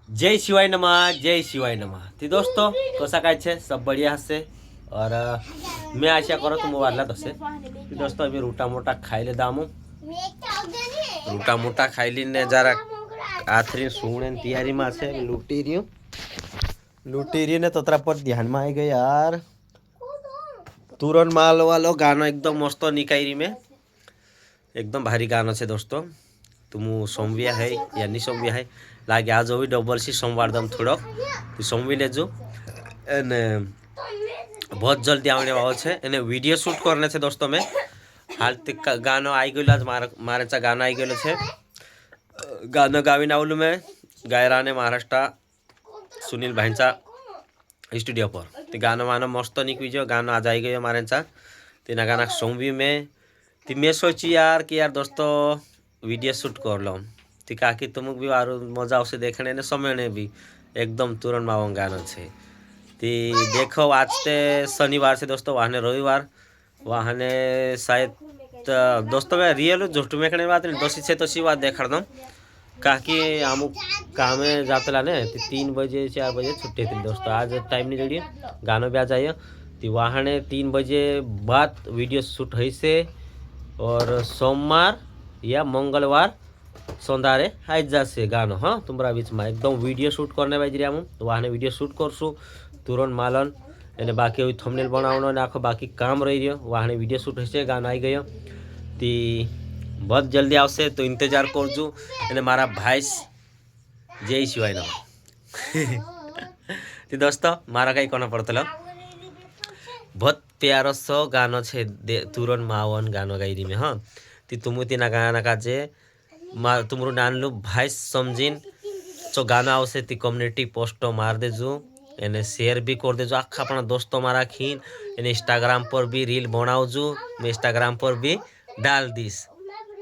जय शिवाय नमः, जय शिवाय नमः। तो दोस्तों कसा काय छे, सब बढ़िया हसे और मैं आशा करो तुम वाला दसे। तो दोस्तों अभी रूटा मोटा खाई ले दामू, रूटा मोटा खाई ली ने जरा आथरी सुने तैयारी में से लूटी रही ने तोतरा पर ध्यान में आई गई यार। तुरंत माल वालो गाना एकदम मस्त निकायरी में एकदम भारी गाना छे दोस्तों। तुम सोमविया है या नहीं सोमविया है लागे आज भी डबल सी सोमवार दम थोड़ो तो सोमवी लेजो एने बहुत जल्दी आने वाला है। एने वीडियो शूट करने से दोस्तों में हाल तक गाना आई गयो आज मारे चा गाना आई गयो छे। गाना गावीने आवलू में गायराने महाराष्ट्र सुनील भाईचा स्टूडियो पर ते गाना वाना मस्त निकली गाना आज आई गयो मारे चा तेना गाना सोमवी में ती मैं सोची यार कि यार दोस्तों वीडियो शूट कर लो ती काकी तुमक भी आरो मजा आवशे देखने ने समय ने भी एकदम तुरंत मावंग गाना छे। ती देखो आज ते शनिवार से दोस्तों वहाने रविवार वहाने शायद दोस्तों मैं रियल झूठ में कहने बात नहीं दोषी छे तो सी बात देखाड़ दम काकी अमुक कामे जातला ने 3 बजे 4 बजे छुट्टी थी दोस्तों। आज टाइम नहीं जड़िए गानो भी आ जाइए ती वहाने 3 बजे बाद वीडियो शूट हुई से और सोमवार या मंगलवार सौंदारे आज जासे गानो। हाँ तुम्हारा बीच में एकदम वीडियो शूट करने बाजी रहा हूँ वहाँ वीडियो शूट करशू तुरंत मालन एने बाकी अभी थंबनेल बनावनो ने आखो बाकी काम रही रह्यो वहाँ वीडियो शूट होશે गानो आई गयो ती बहुत जल्दी आवशे तो इंतजार करजो। एने मारा भाई जय शिवाय नमः। तो दोस्तों मारा कई कोना पड़तलो बहुत प्यारो सो गानो छे तुरंत मावन गानो गाई में। हाँ ती तुम तीना गाना काजे तुमरू नानलू भाई समझीन जो गाना आवशे ती कम्युनिटी पोस्टो मार देजो एने शेयर भी कर देजो आखा अपना दोस्तों मारा खीन एने इंस्टाग्राम पर भी रील बनावजो मैं इंस्टाग्राम पर भी डाल दीस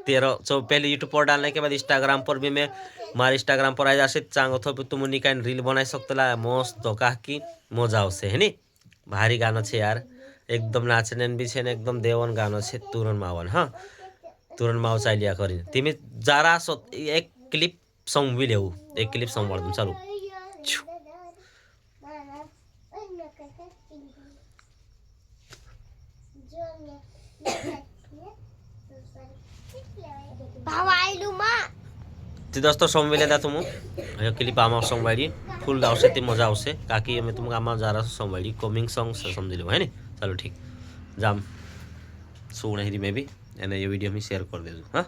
13 पहले यूट्यूब पर डालने के बाद इंस्टाग्राम पर भी मैं मार इंस्टाग्राम पर आ जासे चांगो थो तुम निकाय रील बनाई सकतला मस्त तो काकी मजा आवशे है नी भारी गाना छे यार एकदम नाचने भी छे ने एकदम देवन गानो छे तुरंत मावन। हाँ तुरंत माव चालिया करीने तिमी जरा एक क्लिप सॉन्ग भी लेऊ एक क्लिप सॉन्ग वाल चालू तो दोस्तों सॉन्ग भी लेता तुम क्लिप आमा सॉन्ग वाली फुल आवशे ती मजा आवशे काकी मैं तुमको आमा जरा सॉन्ग वाली कमिंग सॉन्ग समझ लो है नी। चलो ठीक जाम सुन ही मैं भी एने ये वीडियो में शेयर कर देजो। हाँ।